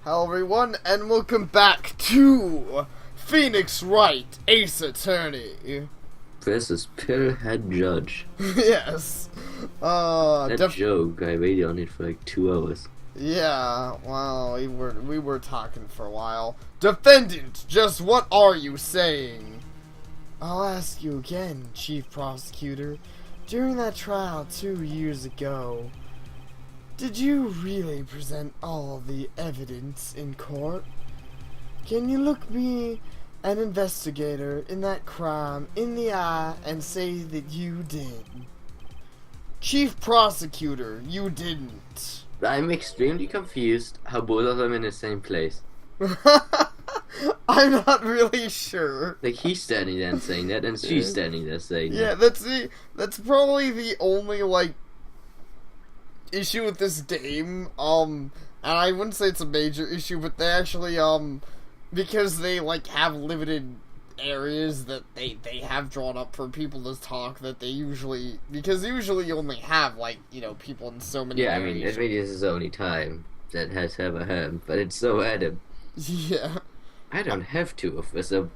Hello everyone, and welcome back to Phoenix Wright, Ace Attorney. Versus Pillhead Judge. Yes. That joke, I waited on it for like 2 hours. Yeah, well, we were talking for a while. Defendant, just what are you saying? I'll ask you again, Chief Prosecutor. During that trial 2 years ago, did you really present all the evidence in court? Can you look me, an investigator, in that crime in the eye and say that you did? Chief Prosecutor, you didn't. I'm extremely confused how both of them in the same place. I'm not really sure. Like, he's standing there and saying that, and she's standing there saying Yeah, that. that's probably the only, issue with this game, and I wouldn't say it's a major issue, but they actually, because they, have limited areas that they have drawn up for people to talk, that they usually, because usually you only have, people in so many areas. Yeah, I mean, this is the only time that has ever happened, but it's so random. Yeah. I don't have to, official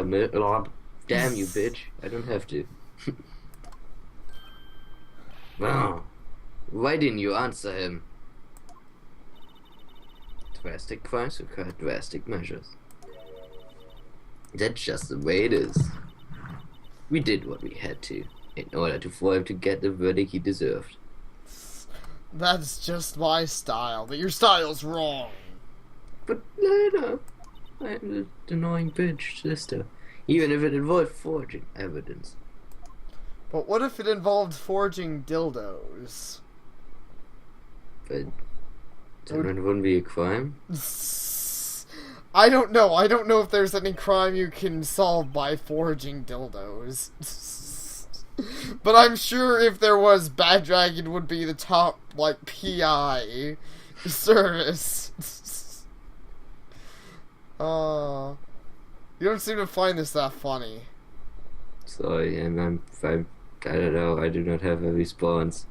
damn you, bitch. I don't have to. Wow. Why didn't you answer him? Drastic crimes require drastic measures. That's just the way it is. We did what we had to, in order for him to get the verdict he deserved. That's just my style, but your style's wrong. But later, I am the annoying bitch sister, even if it involved forging evidence. But what if it involved forging dildos? But that wouldn't be a crime. I don't know. I don't know if there's any crime you can solve by forging dildos. But I'm sure if there was, Bad Dragon would be the top, PI service. You don't seem to find this that funny. Sorry, I don't know, I do not have a response.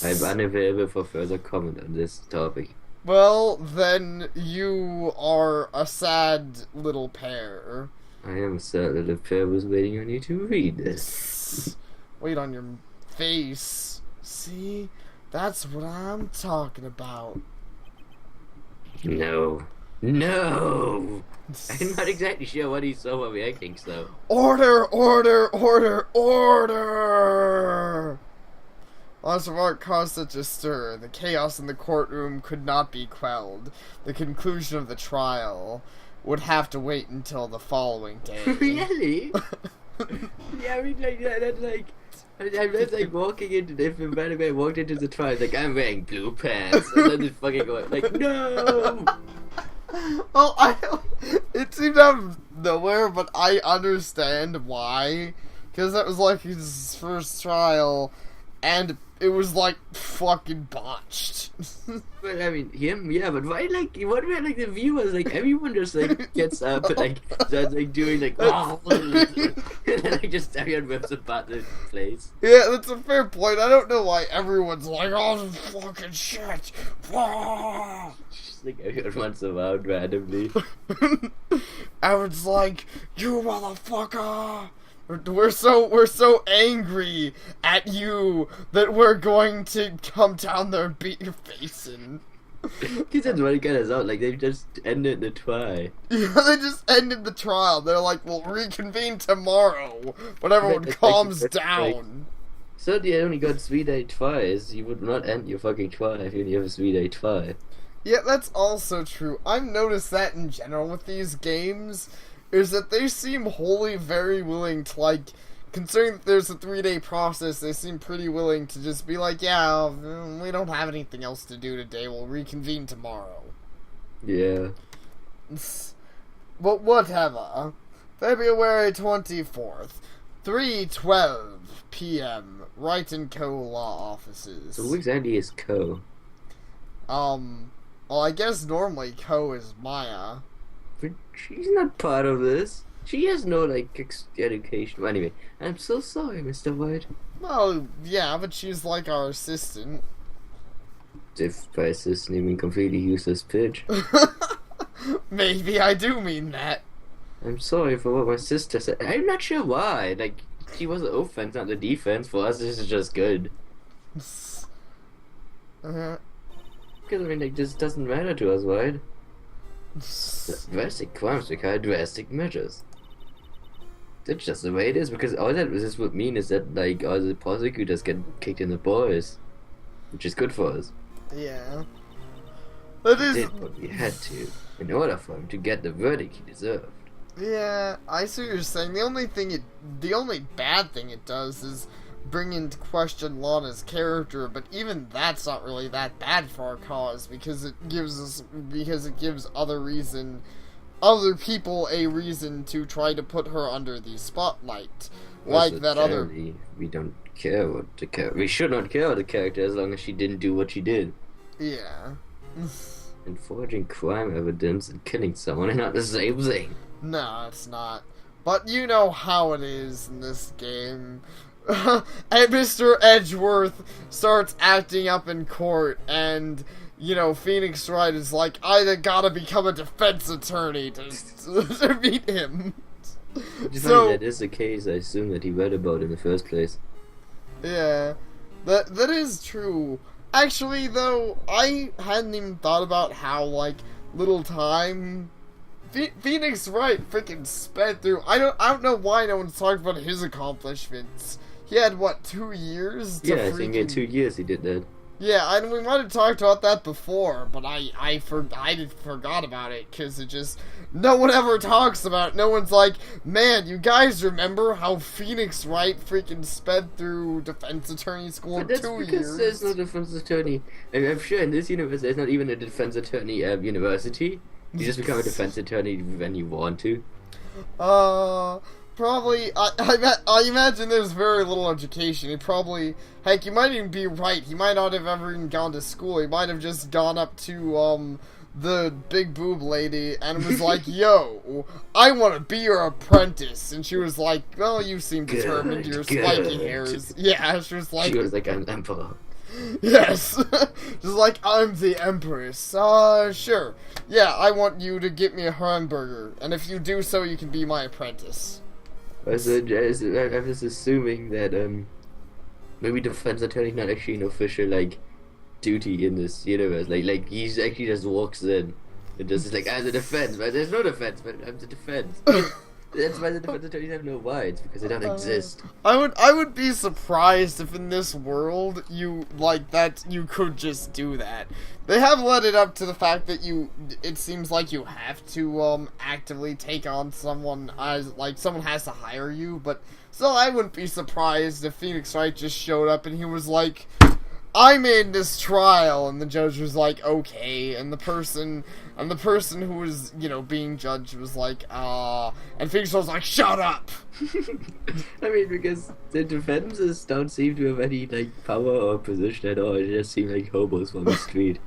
I'm unavailable for further comment on this topic. Well, then you are a sad little pair. I am a sad little pair was waiting on you to read this. Wait on your face. See? That's what I'm talking about. No. No! I'm not exactly sure what he saw while reacting, so. Order! Order! Order! Order! Lots of art caused such a stir. The chaos in the courtroom could not be quelled. The conclusion of the trial would have to wait until the following day. Really? Yeah, I mean, I'm just walking into the film, by the way, I walked into the trial, I'm wearing blue pants, and then just fucking going, no! Well, it seemed out of nowhere, but I understand why. Because that was, his first trial, and it was, fucking botched. But, I mean, him, yeah, but why, what were, the viewers, everyone just, gets up and, starts, doing, oh, and then, just everyone whips a button in place. Yeah, that's a fair point. I don't know why everyone's oh, fucking shit. Just, everyone wants them out randomly. Everyone's you motherfucker! We're so angry at you that we're going to come down there and beat your face in. Because that's what it got us out. They just ended the trial. Yeah, they just ended the trial. They're we'll reconvene tomorrow when everyone calms down. So you only got 3-day trials. You would not end your fucking trial if you only have a 3-day trial. Yeah, that's also true. I've noticed that in general with these games, is that they seem wholly very willing to, considering that there's a 3-day process, they seem pretty willing to just be yeah, we don't have anything else to do today, we'll reconvene tomorrow. Yeah. But whatever. February 24th, 3:12 p.m., Wright & Co. law offices. So who exactly is Co? Well, I guess normally Co is Maya. But she's not part of this. She has no, education. Well, anyway, I'm so sorry, Mr. White. Well, yeah, but she's our assistant. If by assistant you mean completely useless bitch. Maybe I do mean that. I'm sorry for what my sister said. I'm not sure why. Like, she was the offense, not the defense. For us, this is just good. Uh, Because, I mean, like, this doesn't matter to us, right? Drastic crimes require drastic measures. That's just the way it is, because all that this would mean is that, like, all the prosecutors get kicked in the balls. Which is good for us. yeah. That We is... did what we had to, in order for him to get the verdict he deserved. Yeah, I see what you're saying. The only bad thing it does is bring into question Lana's character, but even that's not really that bad for our cause, because it gives other people a reason to try to put her under the spotlight. Like that other... We don't care what the character... We should not care what the character as long as she didn't do what she did. Yeah. And forging crime evidence and killing someone are not the same thing. No, it's not. But you know how it is in this game. And Mr. Edgeworth starts acting up in court, and, you know, Phoenix Wright is like, I gotta become a defense attorney to meet him. So that is the case I assume that he read about in the first place. Yeah, that is true. Actually, though, I hadn't even thought about how, like, little time Phoenix Wright freaking sped through. I don't know why no one's talking about his accomplishments. He had, what, 2 years to I think in 2 years he did that. Yeah, we might have talked about that before, but I forgot about it, because it just... No one ever talks about it. No one's like, man, you guys remember how Phoenix Wright freaking sped through defense attorney school in 2 years? That's because there's no defense attorney. I'm sure in this universe there's not even a defense attorney university. You just become a defense attorney when you want to. Probably, I imagine there's very little education. He probably, heck, you might even be right. He might not have ever even gone to school. He might have just gone up to, the big boob lady and was like, yo, I want to be your apprentice. And she was like, well, you seem determined. Your spiky hairs. Yeah, she was like, I'm emperor. Yes. Just like, I'm the empress. Sure. Yeah, I want you to get me a hamburger. And if you do so, you can be my apprentice. I'm just assuming that maybe defense attorney not actually an official like duty in this universe. Like he's actually just walks in and just is like, I'm the defense, but there's no defense, but I'm the defense. That's why the defense attorneys have no why. It's because they don't exist. I would be surprised if in this world you could just do that. They have led it up to the fact that it seems like you have to actively take on someone as like someone has to hire you, but still I wouldn't be surprised if Phoenix Wright just showed up and he was like, I made this trial, and the judge was like, okay, and the person who was, you know, being judged was like, and Phoenix was like, shut up! I mean, because the defenses don't seem to have any, like, power or position at all. They just seem like hobos from the street.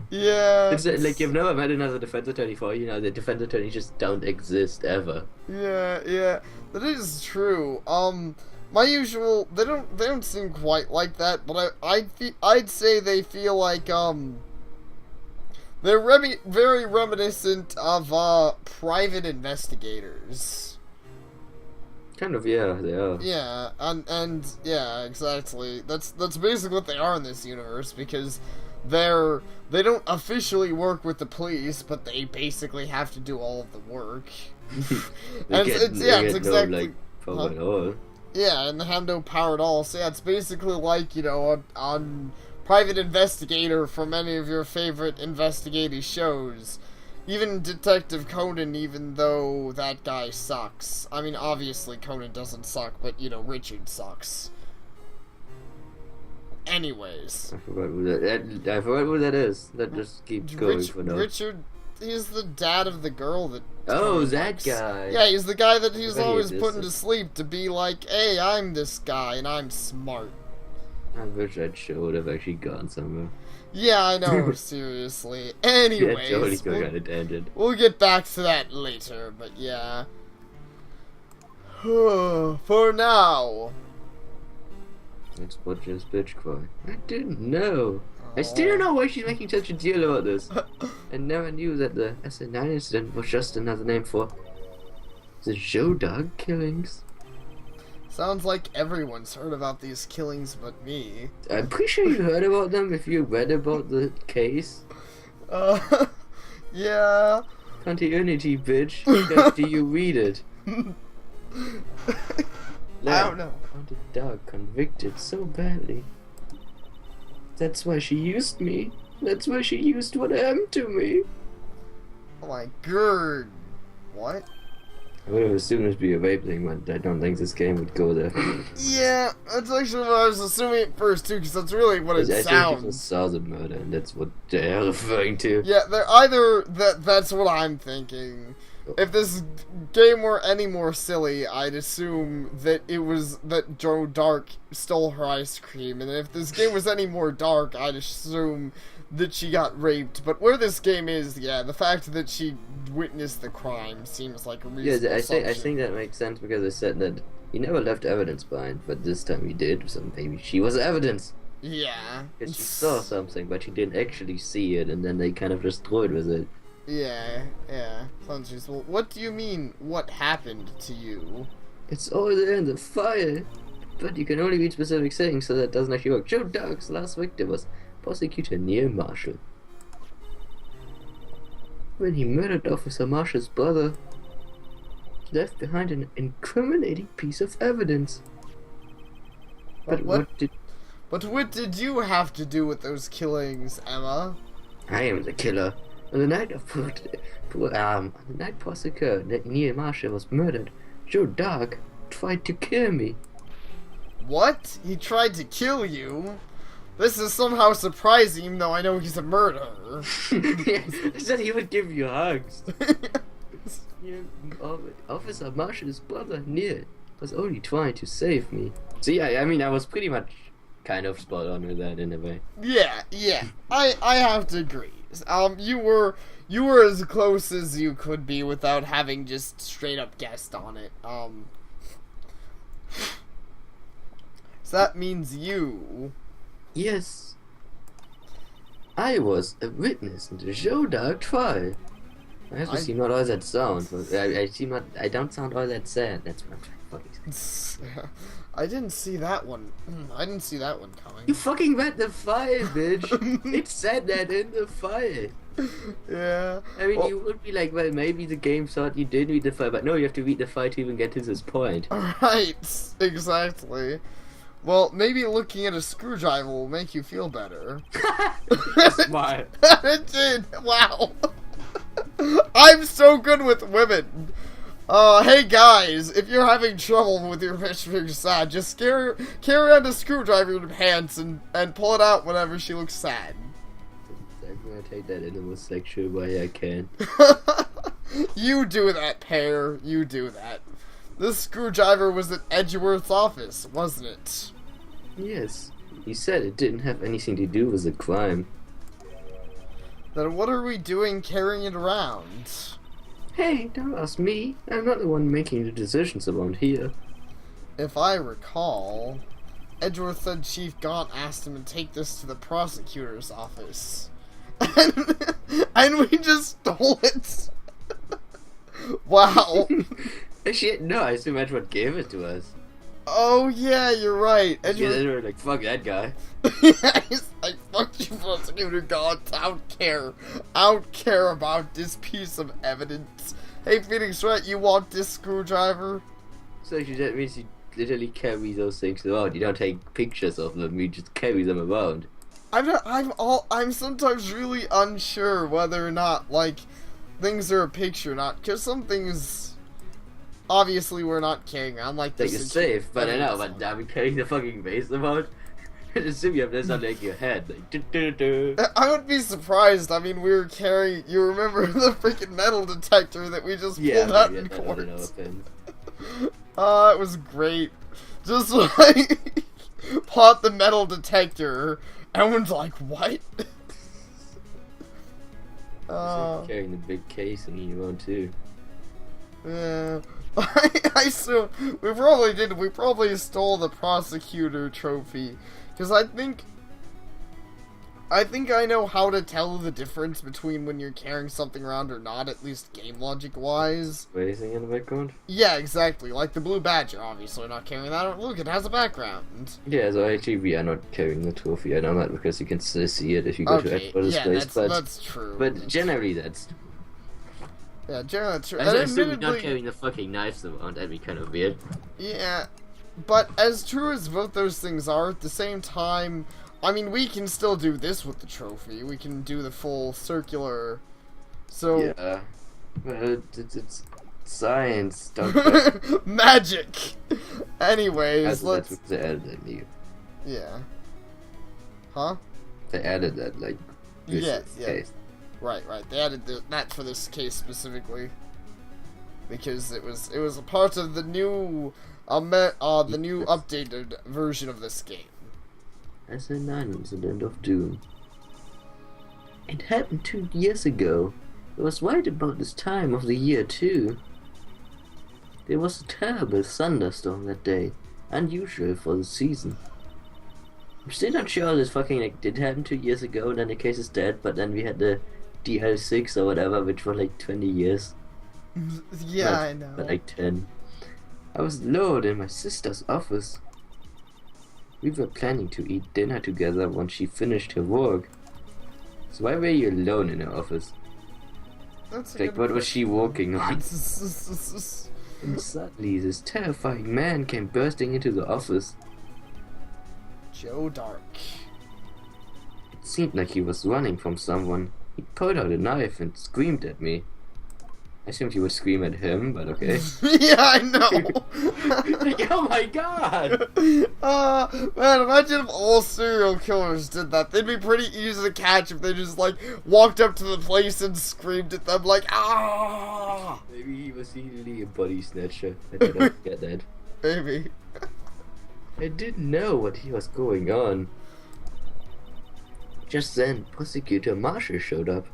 Yeah. It's like, you've never met another defense attorney for, you know, the defense attorneys just don't exist, ever. Yeah, that is true. My usual, they don't seem quite like that, but I'd say they feel like, they're very reminiscent of, private investigators. Kind of, yeah, they are. Yeah, and yeah, exactly. That's basically what they are in this universe, because they don't officially work with the police, but they basically have to do all of the work. It's exactly... power at all. Yeah, and they have no power at all. So yeah, it's basically like, you know, a private investigator from any of your favorite investigative shows. Even Detective Conan, even though that guy sucks. I mean, obviously Conan doesn't suck, but, you know, Richard sucks. Anyways. I forgot who that is. That just keeps going for now. Richard, he's the dad of the girl that... Oh, that guy. Yeah, he's the guy that he's always putting to sleep to be like, hey, I'm this guy, and I'm smart. I wish that show would have actually gone somewhere. Yeah, I know, seriously. Anyways, totally going on a tangent. We'll get back to that later, but yeah. For now. Let's watch this bitch cry. I didn't know. I still don't know why she's making such a deal about this. I never knew that the SN9 incident was just another name for the Joe Dog killings. Sounds like everyone's heard about these killings but me. I'm pretty sure you heard about them if you read about the case. Yeah. Continuity, bitch. Do you read it? I don't know. Found a dog convicted so badly. That's why she used me. That's why she used what happened to me. Oh my god. What? I would have assumed it'd be a rape thing, but I don't think this game would go there. Yeah, that's actually what I was assuming at first too, because that's really what it I think sounds. people saw the murder, and that's what they're referring to. Yeah, they're either that's what I'm thinking. If this game were any more silly, I'd assume that it was that Joe Dark stole her ice cream, and if this game was any more dark, I'd assume that she got raped. But where this game is, yeah, the fact that she witnessed the crime seems like a reasonable Yeah, I assumption. think that makes sense because I said that he never left evidence behind, but this time he did, so maybe she was evidence. Yeah. Because she saw something, but she didn't actually see it, and then they kind of destroyed with it. Yeah. Sounds useful. What do you mean, what happened to you? It's all there in the file, but you can only read specific settings, so that doesn't actually work. Joe Dogg's last victim was prosecutor Neil Marshall. When he murdered Officer Marshall's brother, he left behind an incriminating piece of evidence. But what did you have to do with those killings, Emma? I am the killer. On the night of prosecutor Neil Marshall was murdered, Joe Dog tried to kill me. What? He tried to kill you? This is somehow surprising, even though I know he's a murderer. Yes, he said he would give you hugs. Officer Marshall's brother Neil was only trying to save me. So yeah, I mean, I was pretty much kind of spot on with that in a way. Yeah. I have to agree. You were as close as you could be without having just straight up guessed on it. So that means you. Yes. I was a witness in the Joe Dog trial. I have to seem not all that sound, but I don't sound all that sad. That's what I'm trying to fucking say. I didn't see that one. I didn't see that one coming. You fucking read the file, bitch. It said that in the file. Yeah. I mean, you would be like, well, maybe the game thought you did read the file, but no, you have to read the file to even get to this point. Right, exactly. Well, maybe looking at a screwdriver will make you feel better. Smart. It did. Wow. I'm so good with women. Hey guys, if you're having trouble with your bitch being sad, just carry on a screwdriver in your pants and pull it out whenever she looks sad. I'm gonna take that in the most sexual way I can. You do that, Pear. You do that. This screwdriver was at Edgeworth's office, wasn't it? Yes. He said it didn't have anything to do with the crime. Then what are we doing carrying it around? Hey, don't ask me. I'm not the one making the decisions around here. If I recall, Edgeworth said Chief Gaunt asked him to take this to the prosecutor's office. And we just stole it. Wow. Shit, no, I assume Edward gave it to us. Oh yeah, you're right. Yeah, they were like, fuck that guy. He's like, fuck you, prosecutor Gaunt. I don't care about this piece of evidence. Hey, Phoenix Wright, you want this screwdriver? So that means you literally carry those things around. You don't take pictures of them, you just carry them around. I'm sometimes really unsure whether or not, like, things are a picture or not, because some things, obviously, we're not carrying around, like That this. you're safe, but I know, but are we carrying the fucking vase around? I assume you have this on like your head, like do. I would be surprised. I mean, we were carrying. You remember the freaking metal detector that we just pulled out in court? It was great. Just like plot the metal detector. Everyone's like, what? Carrying the big case and you on too. Yeah. I assume we probably did. We probably stole the prosecutor trophy. Because I think I think I know how to tell the difference between when you're carrying something around or not, at least game logic wise. Racing in the background? Yeah, exactly. Like the blue badger, obviously not carrying that. Look, it has a background. Yeah, so actually we are not carrying the trophy. I know that because you can still see it if you go to Okay, Edward's yeah, place. that's true. But generally that's... Yeah, generally that's true. I And assume not admittedly- carrying the fucking knives around, that'd be kind of weird. Yeah, but as true as both those things are, at the same time, I mean, we can still do this with the trophy. We can do the full circular. So Yeah. Well, it's science, don't magic. Anyways, That's let's. because they added that new. Yeah. Huh? They added that, like, this Yes, is yeah. case. Right. They added that for this case specifically because it was a part of the new the new updated version of this game. SN9 Incident of Doom. It happened 2 years ago. It was right about this time of the year, too. There was a terrible thunderstorm that day, unusual for the season. I'm still not sure this fucking like did happen 2 years ago and then the case is dead, but then we had the DL6 or whatever, which was like 20 years. Yeah, Not- I know. But like 10. I was alone in my sister's office. We were planning to eat dinner together once she finished her work. So why were you alone in her office? That's a Like, good what was she working on? question. And suddenly, this terrifying man came bursting into the office. Joe Dark. It seemed like he was running from someone. He pulled out a knife and screamed at me. I assumed he would scream at him, but okay. Yeah, I know. Like, oh my god! Man, imagine if all serial killers did that. They'd be pretty easy to catch if they just, like, walked up to the place and screamed at them, like, ah! Maybe he was secretly a body snatcher. I didn't get that. Maybe. I didn't know what he was going on. Just then, Prosecutor Marshall showed up.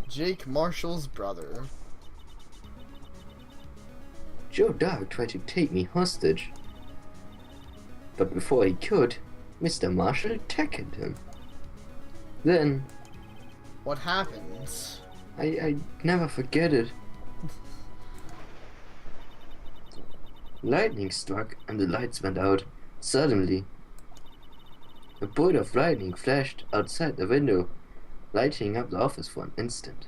Jake Marshall's brother. Joe Dark tried to take me hostage. But before he could, Mr. Marshall tackled him. Then, What happened? I never forget it. Lightning struck and the lights went out. Suddenly, a bolt of lightning flashed outside the window, lighting up the office for an instant.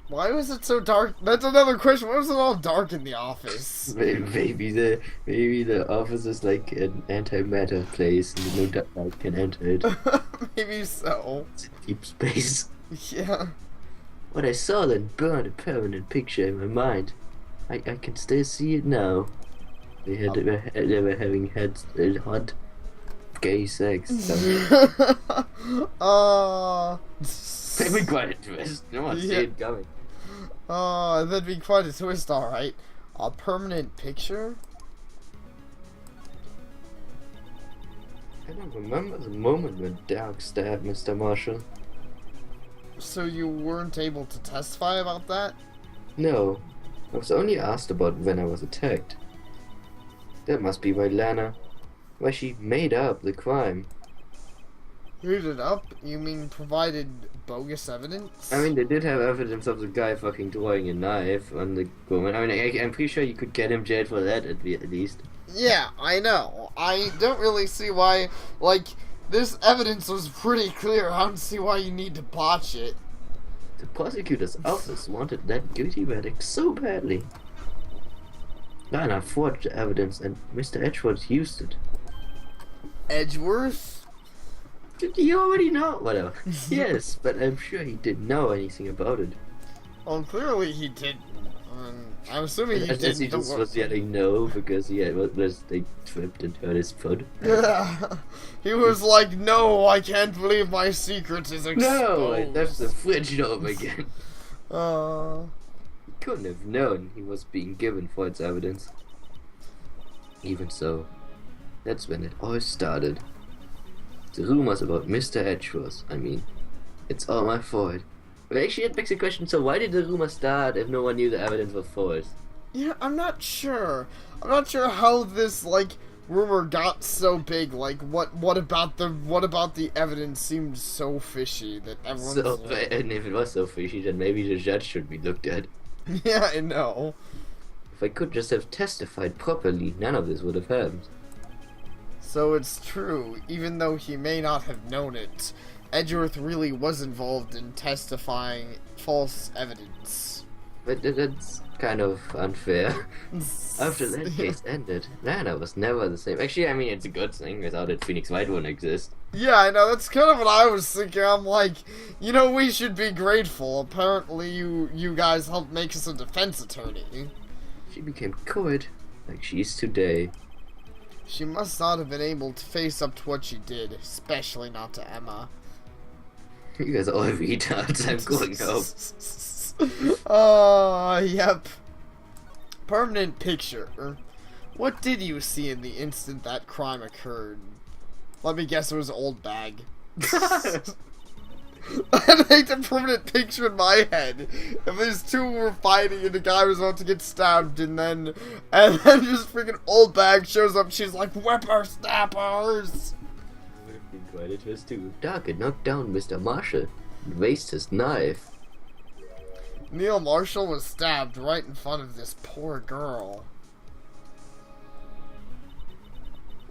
Why was it so dark? That's another question. Why was it all dark in the office? Maybe the office is like an antimatter place and no dark light can enter it. Maybe so. It's in deep space. Yeah. What I saw then burned a permanent picture in my mind. I can still see it now. They were having hot gay sex. That'd be quite a twist. No one see it coming. That'd be quite a twist, alright. A permanent picture? I don't remember the moment when Dark stabbed Mr. Marshall. So you weren't able to testify about that? No, I was only asked about when I was attacked. That must be why why she made up the crime. Made it up? You mean provided bogus evidence? I mean, they did have evidence of the guy fucking drawing a knife on the woman. I mean, I'm pretty sure you could get him jailed for that at least. Yeah, I know. I don't really see why, like, this evidence was pretty clear. I don't see why you need to botch it. The prosecutor's office wanted that guilty verdict so badly. Lana forged the evidence and Mr. Edgeworth used it. Edgeworth? Did you already know? Whatever. Yes, but I'm sure he didn't know anything about it. Well, clearly he didn't. I'm assuming he Unless he didn't. just was yelling no because he was like tripped and hurt his foot. Yeah. He was like, no, I can't believe my secret is exposed. No, I left the fridge door again. He couldn't have known he was being given false evidence. Even so, that's when it all started. The rumors about Mr. Edgeworth, I mean, it's all my fault. But actually it begs the question, so why did the rumor start if no one knew the evidence was false? Yeah, I'm not sure. I'm not sure how this, like, rumor got so big? Like, what about the evidence seemed so fishy that everyone's So, like, and if it was so fishy, then maybe the judge should be looked at. yeah, I know. If I could just have testified properly, none of this would have happened. So it's true, even though he may not have known it, Edgeworth really was involved in testifying false evidence. But that's kind of unfair. After that case ended, Lana was never the same. Actually, I mean, it's a good thing. Without it, Phoenix Wright wouldn't exist. Yeah, I know, that's kind of what I was thinking. I'm like, you know, we should be grateful. Apparently you guys helped make us a defense attorney. She became co-ed, like she is today. She must not have been able to face up to what she did, especially not to Emma. You guys are all retards. I'm going home. Yep. Permanent picture. What did you see in the instant that crime occurred? Let me guess, it was an old bag. I made a permanent picture in my head. If these two were fighting and the guy was about to get stabbed, and then just freaking old bag shows up, she's like, whippersnappers! Would have been quite a twist too. Doc had knocked down Mr. Marshall and raised his knife. Neil Marshall was stabbed right in front of this poor girl.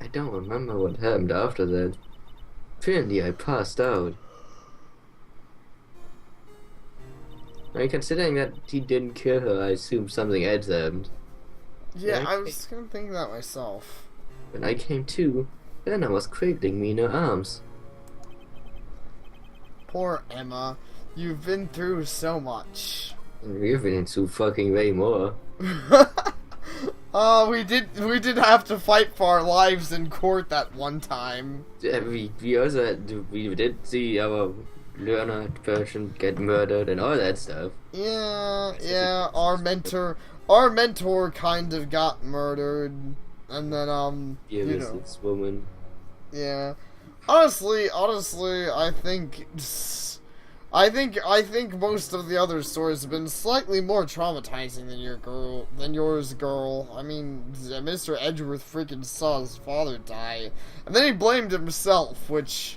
I don't remember what happened after that. Apparently I passed out. I mean, considering that he didn't kill her, I assume something else happened. Yeah, I was gonna think that myself. When I came to, Anna was cradling me in her arms. Poor Emma. You've been through so much. And we've been into fucking way more. We did have to fight for our lives in court that one time. Yeah, we also had, we did see our learner person get murdered and all that stuff. Yeah, our mentor kind of got murdered, and then Yeah, you this know, woman. yeah. Honestly, I think most of the other stories have been slightly more traumatizing than yours, girl. I mean, Mr. Edgeworth freaking saw his father die, and then he blamed himself, which,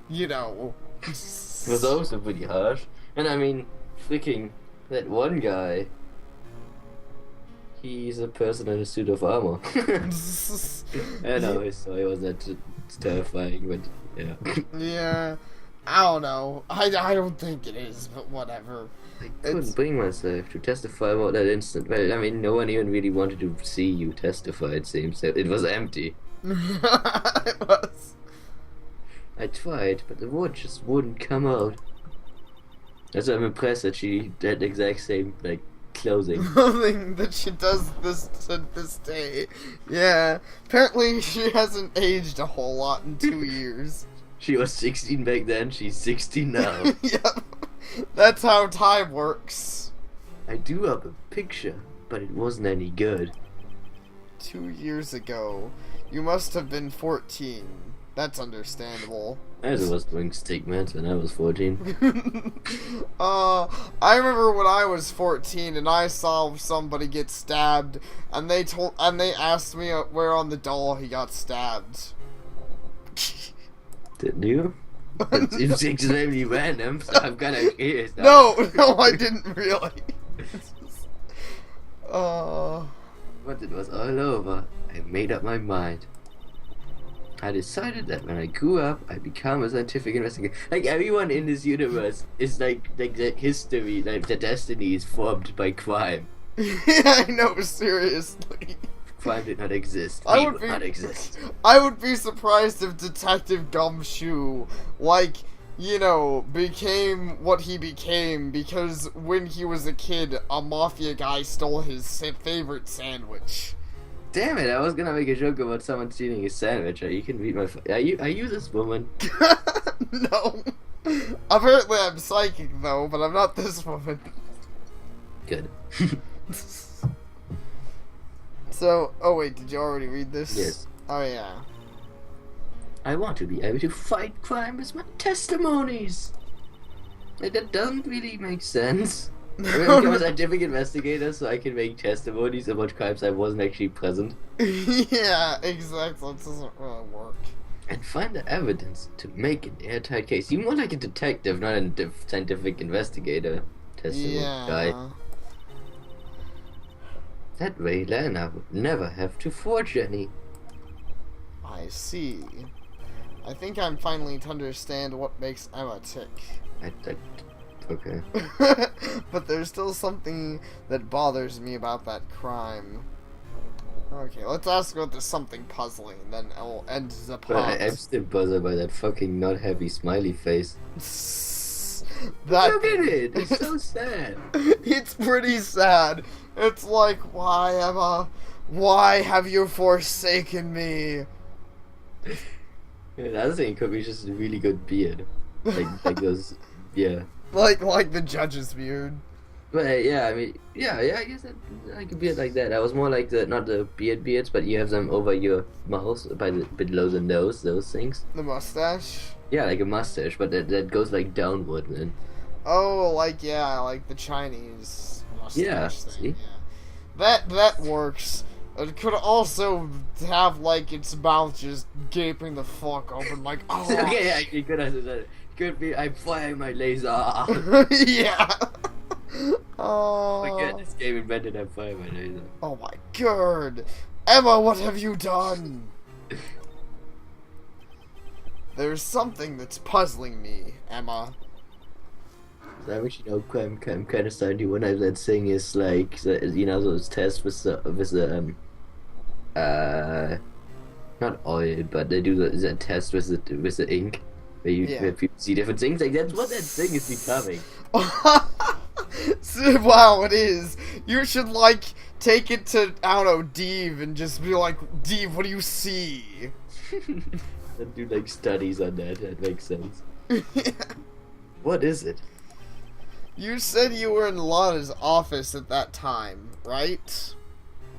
you know, Was also pretty harsh. And I mean, freaking that one guy. He's a person in a suit of armor. I know his story wasn't that terrifying, but yeah. Yeah, I don't know. I don't think it is, but whatever. I couldn't bring myself to testify about that instant. Well, I mean, no one even really wanted to see you testify, it seems. It was empty. It was. I tried, but the word just wouldn't come out. That's why I'm impressed that she had the exact same, like, clothing. Clothing that she does to this day. Yeah. Apparently she hasn't aged a whole lot in 2 years. She was 16 back then, she's 16 now. Yep. That's how time works. I do have a picture, but it wasn't any good. 2 years ago. You must have been 14. That's understandable. I was doing stigmas when I was 14. I remember when I was 14 and I saw somebody get stabbed, and they asked me where on the doll he got stabbed. Didn't you? It's extremely random, so I'm kinda curious now. No, I didn't really. Once it was all over, I made up my mind. I decided that when I grew up, I'd become a scientific investigator. Like, everyone in this universe is like the history, like, the destiny is formed by crime. Yeah, I know, seriously. Crime did not exist. I People would did not exist. I would be surprised if Detective Gumshoe, like, you know, became what he became because when he was a kid, a mafia guy stole his favorite sandwich. Damn it, I was gonna make a joke about someone stealing a sandwich. You can read my... Are you this woman? No. Apparently I'm psychic, though, but I'm not this woman. Good. So, oh wait, did you already read this? Yes. Oh yeah. I want to be able to fight crime with my testimonies. Like, that doesn't really make sense. I will become a scientific investigator so I can make testimonies about crimes I wasn't actually present. Yeah, exactly. It doesn't really work. And find the evidence to make an airtight case. You're more like a detective, not a scientific investigator. Testimony guy. Yeah. That way, Lana would never have to forge any. I see. I think I'm finally to understand what makes Emma tick. Okay. But there's still something that bothers me about that crime. Okay, let's ask about this something puzzling, then I'll end the But pod. I'm still bothered by that fucking not happy smiley face. That Look at it! It's so sad. It's pretty sad. It's like, why, Emma? Why have you forsaken me? Yeah, the other thing could be just a really good beard. Like those, yeah. Like the judge's beard. But yeah, I mean, yeah, I guess like a beard like that. I was more like not the beards, but you have them over your mouth, below the nose, those things. The mustache? Yeah, like a mustache, but that goes like downward then. Oh, like the Chinese mustache Yeah, thing. see? Yeah. That works. It could also have like its mouth just gaping the fuck open, like oh. Okay, yeah, you could have said could be I'm firing my laser. Yeah. Oh. Again, this game invented I'm firing my laser. Oh my god, Emma, what have you done? There's something that's puzzling me, Emma. So I actually know I'm kind of starting to wonder if that thing is like you know those tests with the not oil, but they do the test with the ink where where people see different things. Like that's what that thing is becoming. Wow, it is. You should like take it to I don't know Dave and just be like, Dave, what do you see? And do like studies on that. That makes sense. What is it? You said you were in Lana's office at that time, right?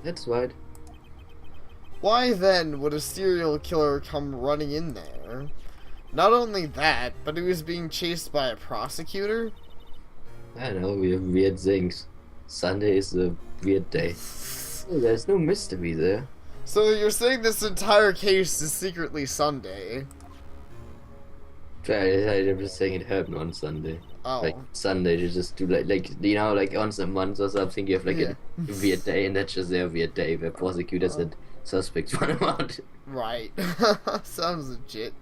That's right. Why then would a serial killer come running in there? Not only that, but he was being chased by a prosecutor? I don't know, we have weird things. Sunday is a weird day. Oh, there's no mystery there. So you're saying this entire case is secretly Sunday? I'm just saying it happened on Sunday. Oh. Like Sunday, you just do like you know, like once a month or something, you have like a weird day, and that's just their weird day where prosecutors and suspects run around. Right. Sounds legit.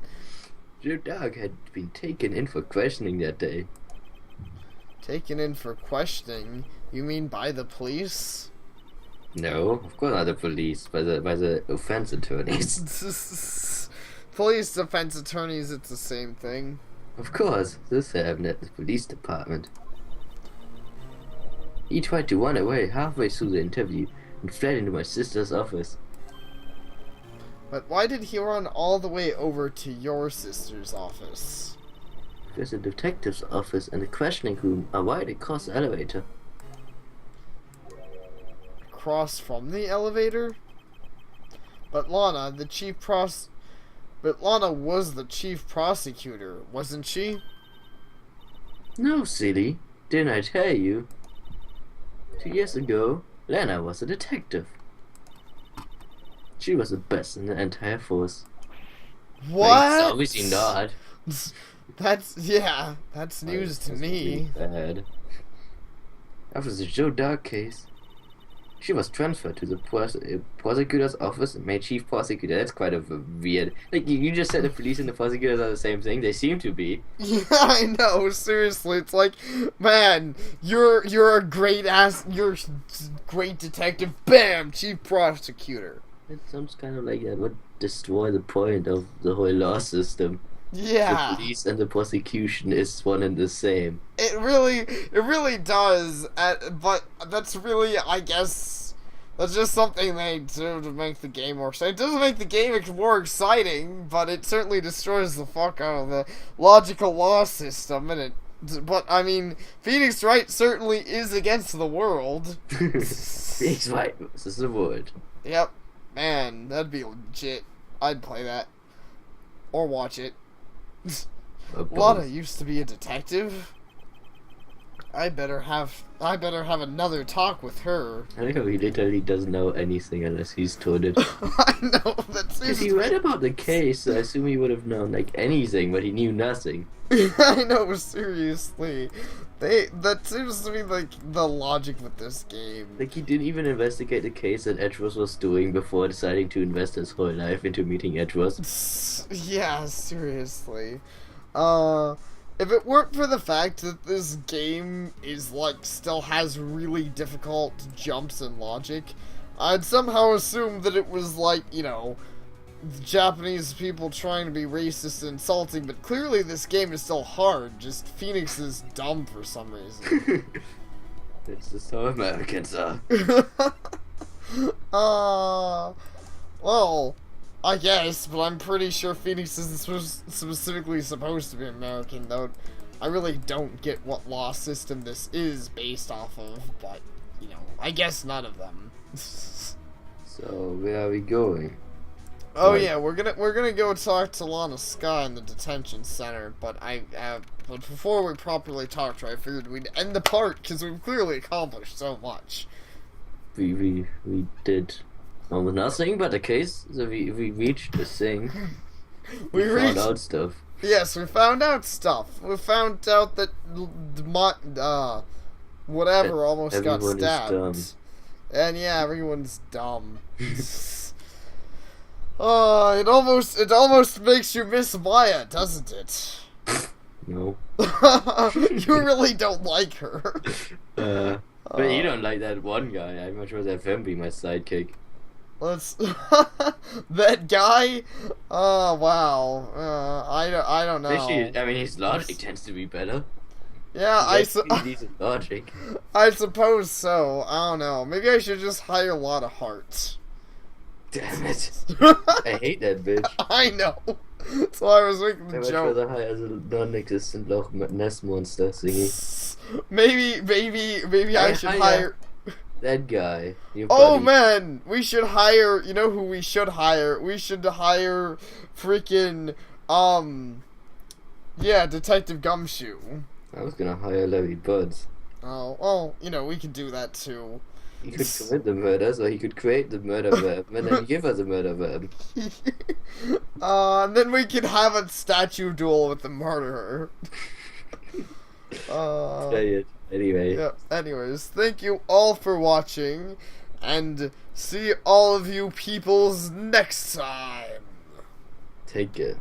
Your dog had been taken in for questioning that day. Taken in for questioning? You mean by the police? No, of course not the police, by the offense attorneys. Police defense attorneys, it's the same thing. Of course, this happened at the police department. He tried to run away halfway through the interview and fled into my sister's office. But why did he run all the way over to your sister's office? Because the detective's office and the questioning room are right across the elevator. Across from the elevator? But Lana, But Lana was the chief prosecutor, wasn't she? No, silly. Didn't I tell you? 2 years ago, Lana was a detective. She was the best in the entire force. What? It's obviously not. That's news to me. Really bad. After the Joe Dark case, she was transferred to the prosecutor's office and made chief prosecutor. That's quite a weird. Like you just said, the police and the prosecutors are the same thing. They seem to be. Yeah, I know. Seriously, it's like, man, you're a great you're a great detective. Bam, chief prosecutor. It sounds kind of like that would destroy the point of the whole law system. Yeah. The police and the prosecution is one and the same. It really does. But that's really, I guess, that's just something they do to make the game more exciting. It doesn't make the game more exciting, but it certainly destroys the fuck out of the logical law system. But I mean, Phoenix Wright certainly is against the world. Phoenix Wright versus the world. Yep, man, that'd be legit. I'd play that or watch it. Lana used to be a detective. I better have another talk with her. I think he literally doesn't know anything unless he's told it. I know that seems. If he read about the case, I assume he would have known like anything, but he knew nothing. I know, seriously. That seems to be like the logic with this game. Like he didn't even investigate the case that Edgeworth was doing before deciding to invest his whole life into meeting Edgeworth. Yeah, seriously. If it weren't for the fact that this game is like still has really difficult jumps and logic, I'd somehow assume that it was like, you know, Japanese people trying to be racist and insulting, but clearly this game is still hard, just Phoenix is dumb for some reason. It's just how Americans are. Well, I guess, but I'm pretty sure Phoenix isn't specifically supposed to be American, though I really don't get what law system this is based off of, but, you know, I guess none of them. So, where are we going? Oh Right. yeah, we're gonna go talk to Lana Sky in the detention center, but but before we properly talk to her, I figured we'd end the part because we've clearly accomplished so much. We did almost nothing but the case, so we reached the thing. We found out stuff. Yes, we found out stuff. We found out that whatever almost got Everyone is stabbed. dumb. And yeah, everyone's dumb. Oh, it almost makes you miss Maya, doesn't it? No. You really don't like her. But you don't like that one guy. I'd much rather have him be my sidekick. Let's that guy. Oh wow. I don't know. Especially, I mean, his logic tends to be better. Yeah, Decent logic. I suppose so. I don't know. Maybe I should just hire Lotta Hart. Damn it. I hate that bitch. I know. So I was making I the much joke. rather hire the non-existent Loch Ness monster thingy. Maybe I should hire. That guy. Your Oh buddy. man, we should hire. You know who we should hire? We should hire freaking yeah, Detective Gumshoe. I was gonna hire Larry Buds. Oh, well, you know, we could do that too. He could commit the murders, or he could create the murder verb, and then give us a murder verb. And then we could have a statue duel with the murderer. Say it. Anyway. Yeah, anyways, thank you all for watching, and see all of you peoples next time. Take care.